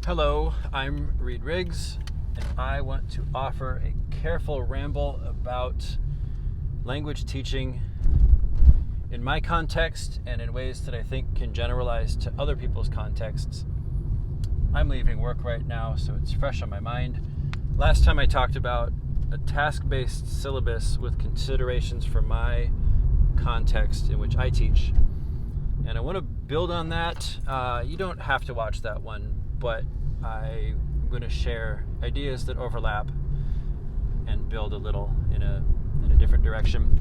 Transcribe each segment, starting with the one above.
Hello, I'm Reed Riggs, and I want to offer a careful ramble about language teaching in my context and in ways that I think can generalize to other people's contexts. I'm leaving work right now, so it's fresh on my mind. Last time I talked about a task-based syllabus with considerations for my context in which I teach. And I want to build on that. You don't have to watch that one, but I'm going to share ideas that overlap and build a little in a different direction.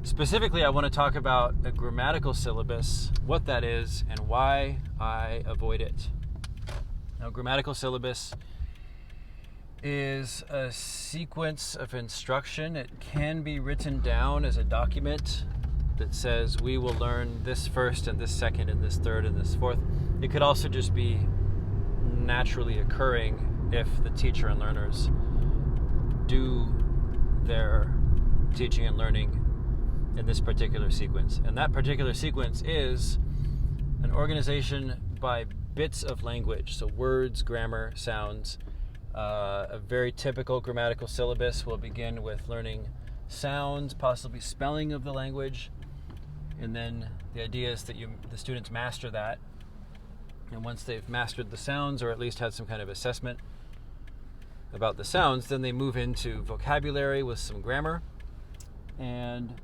Specifically, I want to talk about a grammatical syllabus, what that is, and why I avoid it. Now, grammatical syllabus is a sequence of instruction. It can be written down as a document that says we will learn this first and this second and this third and this fourth. It could also just be naturally occurring if the teacher and learners do their teaching and learning in this particular sequence. And that particular sequence is an organization by bits of language, so words, grammar, sounds. A very typical grammatical syllabus will begin with learning sounds, possibly spelling of the language, and then the idea is that the students master that. And once they've mastered the sounds, or at least had some kind of assessment about the sounds, then they move into vocabulary with some grammar. And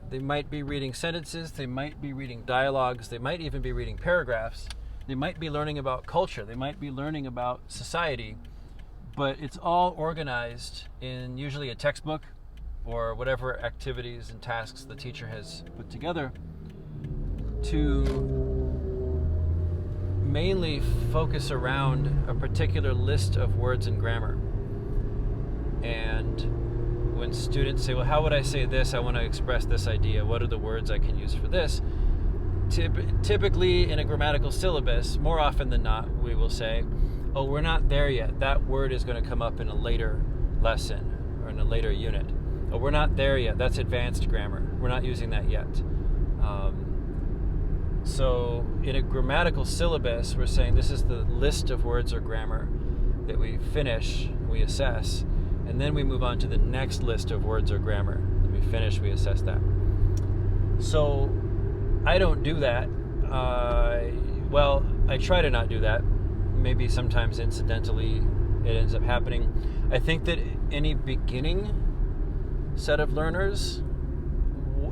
they might be reading sentences, they might be reading dialogues, they might even be reading paragraphs. They might be learning about culture, they might be learning about society. But it's all organized in usually a textbook or whatever activities and tasks the teacher has put together to mainly focus around a particular list of words and grammar. And when students say, well, how would I say this? I want to express this idea. What are the words I can use for this? Typically in a grammatical syllabus, more often than not, we will say, oh, we're not there yet. That word is going to come up in a later lesson or in a later unit. Oh, we're not there yet. That's advanced grammar. We're not using that yet. So in a grammatical syllabus, we're saying this is the list of words or grammar that we finish, we assess, and then we move on to the next list of words or grammar. Then we finish, we assess that. So I don't do that. I try to not do that. Maybe sometimes incidentally it ends up happening. I think that any beginning set of learners,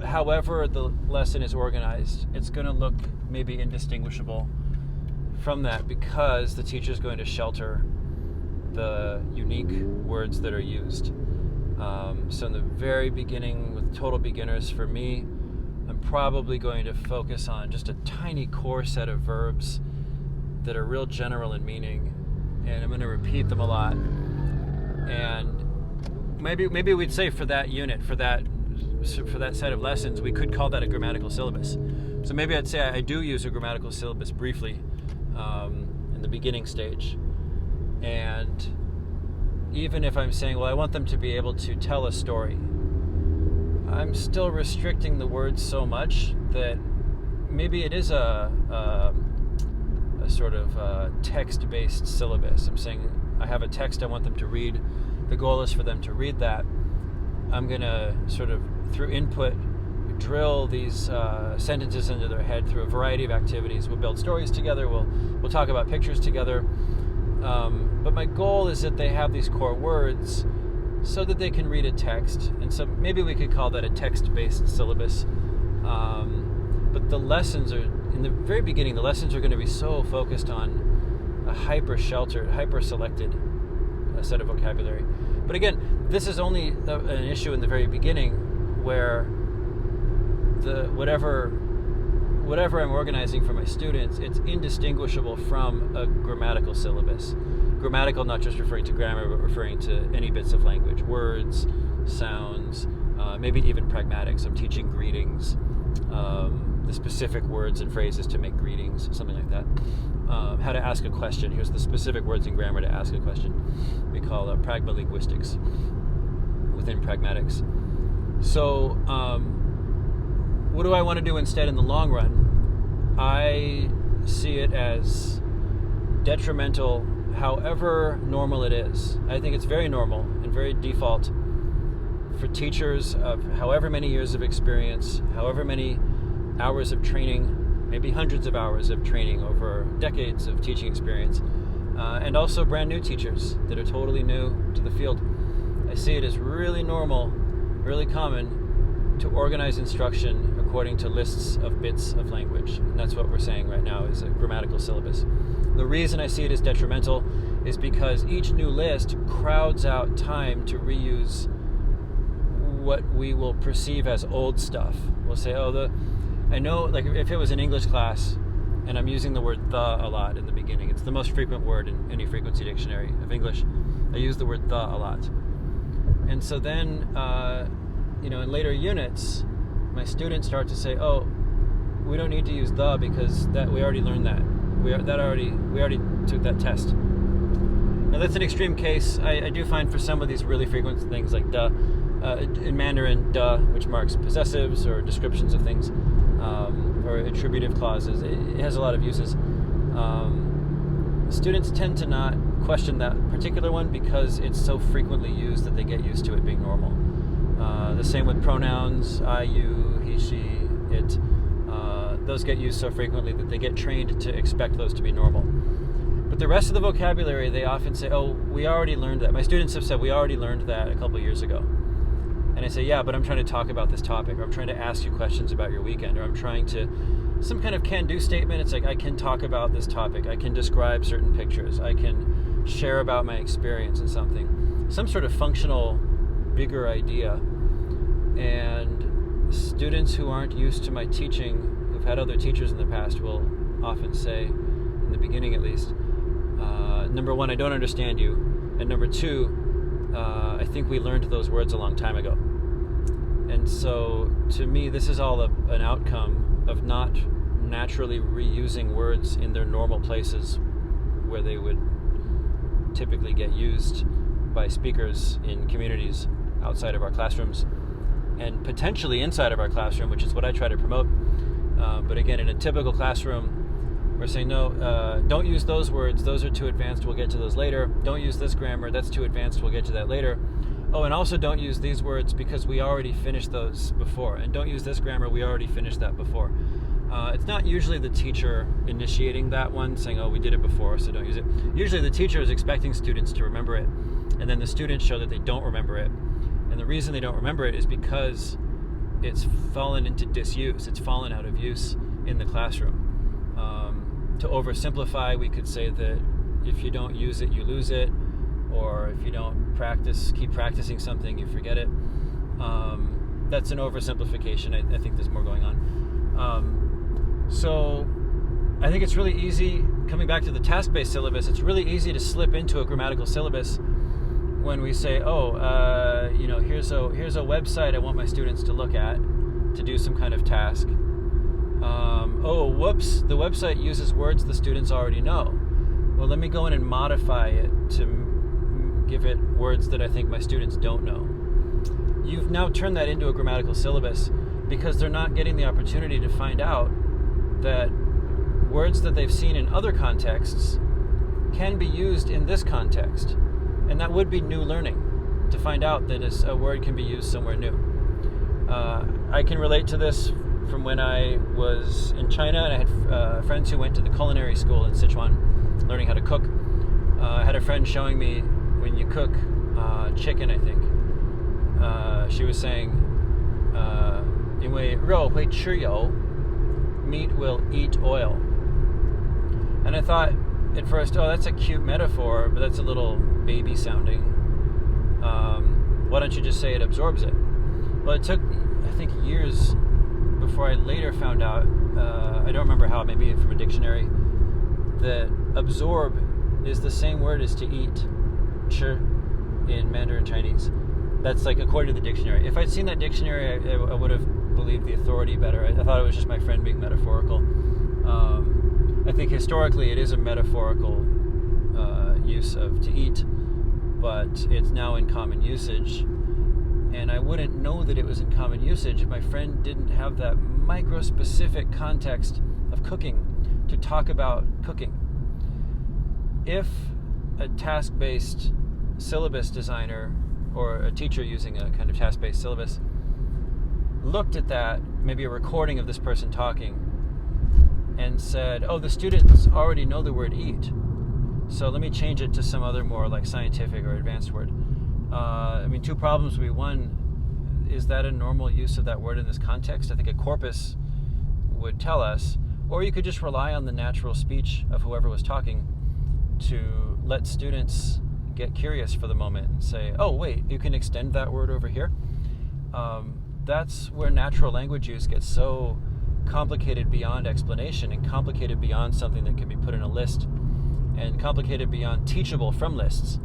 however the lesson is organized, it's going to look maybe indistinguishable from that because the teacher is going to shelter the unique words that are used. So in the very beginning, with total beginners, for me, I'm probably going to focus on just a tiny core set of verbs that are real general in meaning, and I'm going to repeat them a lot. And maybe we'd say for that unit, for that set of lessons, we could call that a grammatical syllabus. So maybe I'd say I do use a grammatical syllabus briefly in the beginning stage. And even if I'm saying, well, I want them to be able to tell a story, I'm still restricting the words so much that maybe it is a sort of text-based syllabus. I'm saying I have a text I want them to read. The goal is for them to read that. I'm going to sort of, through input, drill these sentences into their head through a variety of activities. We'll build stories together. We'll talk about pictures together. But my goal is that they have these core words so that they can read a text. And so maybe we could call that a text-based syllabus. But the lessons are, in the very beginning, the lessons are going to be so focused on a hyper-sheltered, hyper-selected set of vocabulary. But again, this is only an issue in the very beginning where whatever I'm organizing for my students, it's indistinguishable from a grammatical syllabus. Grammatical, not just referring to grammar, but referring to any bits of language, words, sounds, maybe even pragmatics. I'm teaching greetings, the specific words and phrases to make greetings, something like that. How to ask a question. Here's the specific words in grammar to ask a question. We call pragmalinguistics within pragmatics. So what do I want to do instead in the long run? I see it as detrimental, however normal it is. I think it's very normal and very default for teachers of however many years of experience, however many hours of training, maybe hundreds of hours of training over decades of teaching experience, and also brand new teachers that are totally new to the field. I see it as really normal, really common to organize instruction according to lists of bits of language. And that's what we're saying right now is a grammatical syllabus. The reason I see it as detrimental is because each new list crowds out time to reuse what we will perceive as old stuff. We'll say, I know, like if it was an English class and I'm using the word the a lot in the beginning, it's the most frequent word in any frequency dictionary of English. I use the word the a lot. And so then, in later units, my students start to say, we don't need to use the because that we already learned that. We already took that test. Now that's an extreme case. I do find for some of these really frequent things like the, in Mandarin, da, which marks possessives or descriptions of things, or attributive clauses, it has a lot of uses. Students tend to not question that particular one because it's so frequently used that they get used to it being normal. The same with pronouns, I, you, he, she, it. Those get used so frequently that they get trained to expect those to be normal. But the rest of the vocabulary, they often say, we already learned that. My students have said, we already learned that a couple years ago. And I say, yeah, but I'm trying to talk about this topic, or I'm trying to ask you questions about your weekend, or I'm trying to, some kind of can-do statement. It's like, I can talk about this topic. I can describe certain pictures. I can share about my experience in something. Some sort of functional, bigger idea. And students who aren't used to my teaching, who've had other teachers in the past, will often say, in the beginning at least, number one, I don't understand you. And number two, I think we learned those words a long time ago. And so, to me, this is all an outcome of not naturally reusing words in their normal places where they would typically get used by speakers in communities outside of our classrooms and potentially inside of our classroom, which is what I try to promote. But again, in a typical classroom, we're saying, no, don't use those words. Those are too advanced. We'll get to those later. Don't use this grammar. That's too advanced. We'll get to that later. And also don't use these words because we already finished those before. And don't use this grammar. We already finished that before. It's not usually the teacher initiating that one, saying, we did it before, so don't use it. Usually the teacher is expecting students to remember it. And then the students show that they don't remember it. And the reason they don't remember it is because it's fallen into disuse. It's fallen out of use in the classroom. To oversimplify, we could say that if you don't use it, you lose it, or if you don't keep practicing something, you forget it. That's an oversimplification. I think there's more going on. So I think it's really easy, coming back to the task-based syllabus, it's really easy to slip into a grammatical syllabus when we say, here's a website I want my students to look at to do some kind of task. Whoops, the website uses words the students already know. Well, let me go in and modify it to give it words that I think my students don't know. You've now turned that into a grammatical syllabus because they're not getting the opportunity to find out that words that they've seen in other contexts can be used in this context. And that would be new learning, to find out that a word can be used somewhere new. I can relate to this from when I was in China, and I had friends who went to the culinary school in Sichuan, learning how to cook. I had a friend showing me when you cook chicken, I think. She was saying, 因为肉会吃油, meat will eat oil. And I thought at first, that's a cute metaphor, but that's a little baby sounding. Why don't you just say it absorbs it? Well, it took, I think, years before I later found out, I don't remember how, maybe from a dictionary, that absorb is the same word as to eat, 吃, in Mandarin Chinese. That's like according to the dictionary. If I'd seen that dictionary, I would have believed the authority better. I thought it was just my friend being metaphorical. I think historically it is a metaphorical use of to eat, but it's now in common usage. And I wouldn't know that it was in common usage if my friend didn't have that micro-specific context of cooking to talk about cooking. if a task-based syllabus designer or a teacher using a kind of task-based syllabus looked at that, maybe a recording of this person talking, and said, oh, the students already know the word eat, so let me change it to some other more like scientific or advanced word. Two problems would be, one, is that a normal use of that word in this context? I think a corpus would tell us. Or you could just rely on the natural speech of whoever was talking to let students get curious for the moment and say, oh, wait, you can extend that word over here. That's where natural language use gets so complicated beyond explanation and complicated beyond something that can be put in a list and complicated beyond teachable from lists.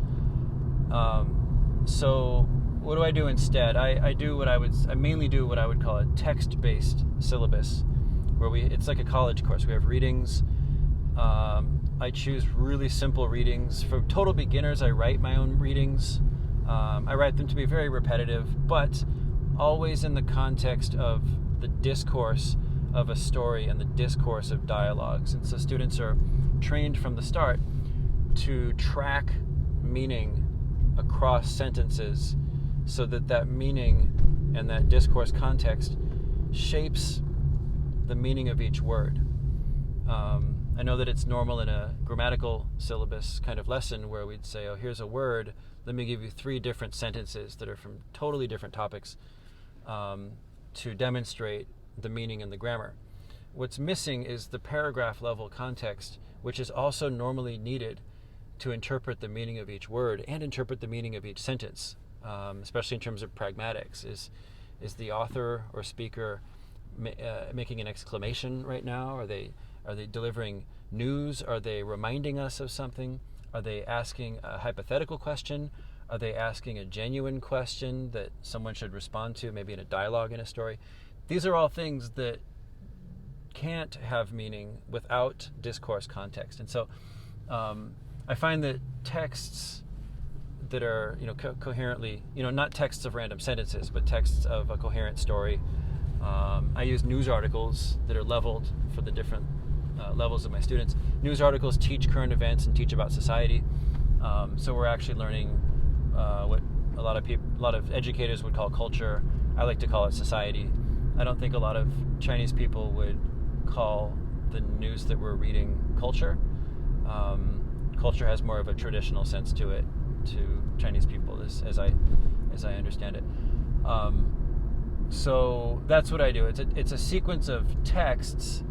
So what do I do instead? I mainly do what I would call a text-based syllabus, where it's like a college course. We have readings. I choose really simple readings. For total beginners, I write my own readings. I write them to be very repetitive, but always in the context of the discourse of a story and the discourse of dialogues. And so students are trained from the start to track meaning across sentences so that meaning and that discourse context shapes the meaning of each word. I know that it's normal in a grammatical syllabus kind of lesson where we'd say, oh, here's a word, let me give you 3 different sentences that are from totally different topics to demonstrate the meaning and the grammar. What's missing is the paragraph level context, which is also normally needed to interpret the meaning of each word and interpret the meaning of each sentence, especially in terms of pragmatics. Is the author or speaker making an exclamation right now? Are they delivering news? Are they reminding us of something? Are they asking a hypothetical question? Are they asking a genuine question that someone should respond to, maybe in a dialogue in a story? These are all things that can't have meaning without discourse context. And so I find that texts that are, coherently, not texts of random sentences, but texts of a coherent story. I use news articles that are leveled for the different levels of my students. News articles teach current events and teach about society. So we're actually learning what a lot of educators would call culture. I like to call it society. I don't think a lot of Chinese people would call the news that we're reading culture. Culture has more of a traditional sense to it, to Chinese people, as I understand it. So that's what I do. It's a sequence of texts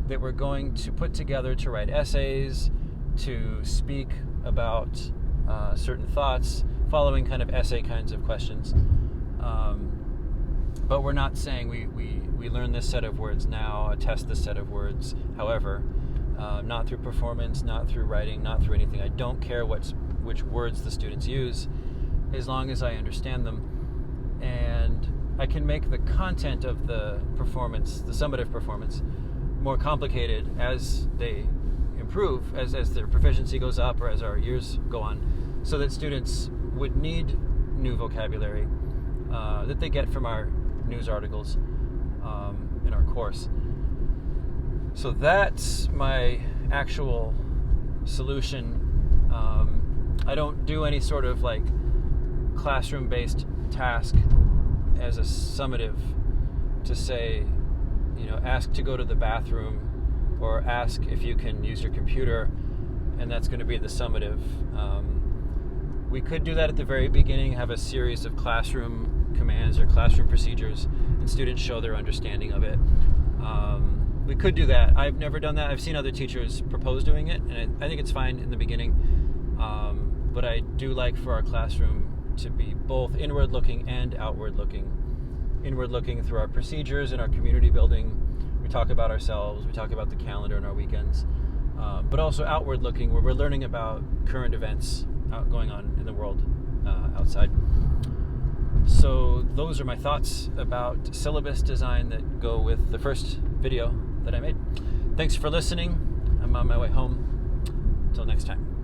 that we're going to put together to write essays, to speak about certain thoughts, following kind of essay kinds of questions. But we're not saying we learn this set of words now, test this set of words, however, not through performance, not through writing, not through anything. I don't care which words the students use, as long as I understand them. And I can make the content of the performance, the summative performance, more complicated as they improve, as their proficiency goes up or as our years go on, so that students would need new vocabulary that they get from our news articles in our course. So that's my actual solution. I don't do any sort of like classroom-based task as a summative to say, ask to go to the bathroom or ask if you can use your computer, and that's going to be the summative. We could do that at the very beginning, have a series of classroom commands or classroom procedures, and students show their understanding of it. We could do that. I've never done that. I've seen other teachers propose doing it, and I think it's fine in the beginning. But I do like for our classroom to be both inward-looking and outward-looking. Inward-looking through our procedures and our community building. We talk about ourselves. We talk about the calendar and our weekends. But also outward-looking, where we're learning about current events going on in the world outside. So those are my thoughts about syllabus design that go with the first video that I made. Thanks for listening. I'm on my way home. Until next time.